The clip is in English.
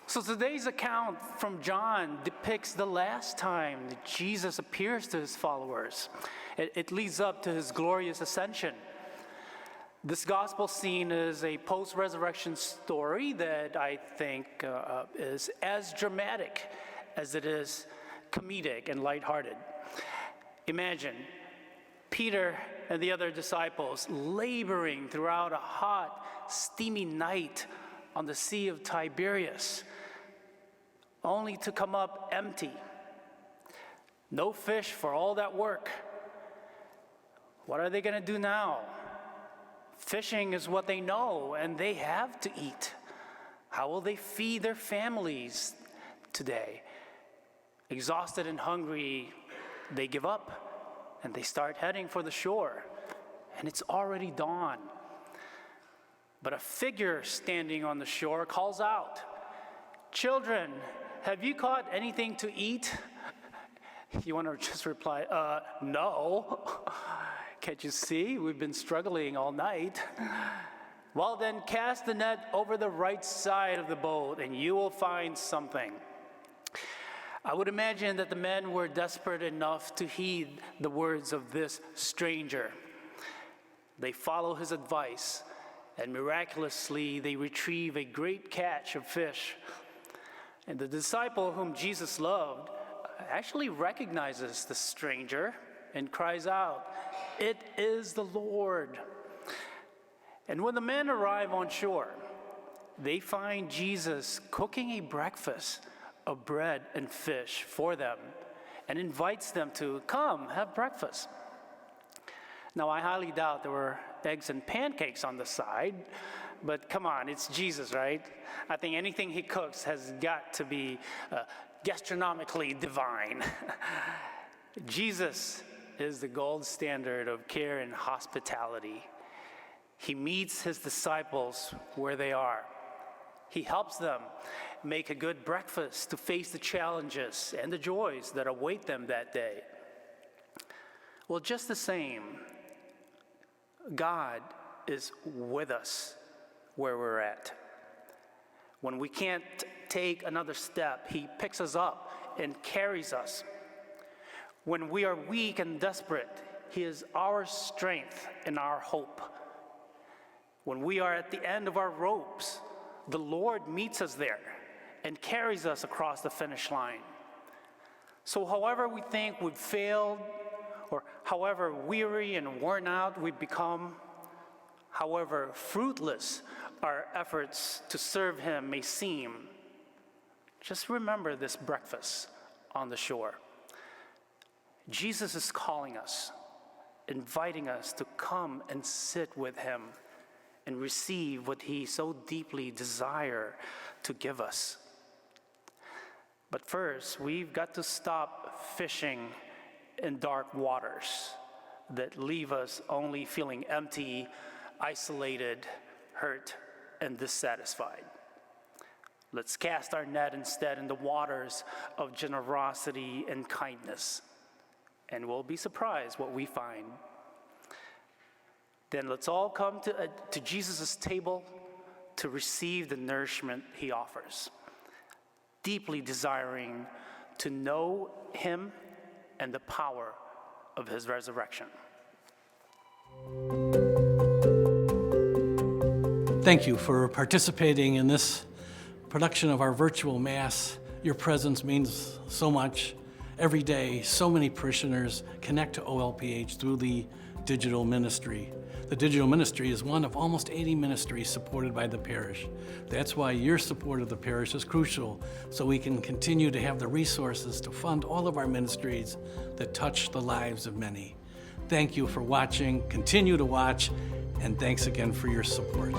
So today's account from John depicts the last time that Jesus appears to his followers. It leads up to his glorious ascension. This gospel scene is a post-resurrection story that I think is as dramatic as it is comedic and lighthearted. Imagine Peter and the other disciples laboring throughout a hot, steamy night on the Sea of Tiberias, only to come up empty. No fish for all that work. What are they going to do now? Fishing is what they know, and they have to eat. How will they feed their families today? Exhausted and hungry, they give up, and they start heading for the shore. And it's already dawn. But a figure standing on the shore calls out, "Children, have you caught anything to eat?" You want to just reply, "No." Can't you see? We've been struggling all night. "Well, then cast the net over the right side of the boat, and you will find something." I would imagine that the men were desperate enough to heed the words of this stranger. They follow his advice, and miraculously they retrieve a great catch of fish. And the disciple whom Jesus loved actually recognizes the stranger and cries out, "It is the Lord." And when the men arrive on shore, they find Jesus cooking a breakfast of bread and fish for them and invites them to come have breakfast. Now, I highly doubt there were eggs and pancakes on the side, but come on, it's Jesus, right? I think anything he cooks has got to be gastronomically divine. Jesus is the gold standard of care and hospitality. He meets his disciples where they are. He helps them make a good breakfast to face the challenges and the joys that await them that day. Well, just the same, God is with us where we're at. When we can't take another step, he picks us up and carries us. When we are weak and desperate, he is our strength and our hope. When we are at the end of our ropes, the Lord meets us there and carries us across the finish line. So however we think we've failed, or however weary and worn out we've become, however fruitless our efforts to serve him may seem, just remember this breakfast on the shore. Jesus is calling us, inviting us to come and sit with him and receive what he so deeply desires to give us. But first, we've got to stop fishing in dark waters that leave us only feeling empty, isolated, hurt, and dissatisfied. Let's cast our net instead in the waters of generosity and kindness, and we'll be surprised what we find. Then let's all come to Jesus' table to receive the nourishment he offers, deeply desiring to know him and the power of his resurrection. Thank you for participating in this production of our virtual Mass. Your presence means so much. Every day, so many parishioners connect to OLPH through the digital ministry. The digital ministry is one of almost 80 ministries supported by the parish. That's why your support of the parish is crucial, so we can continue to have the resources to fund all of our ministries that touch the lives of many. Thank you for watching, continue to watch, and thanks again for your support.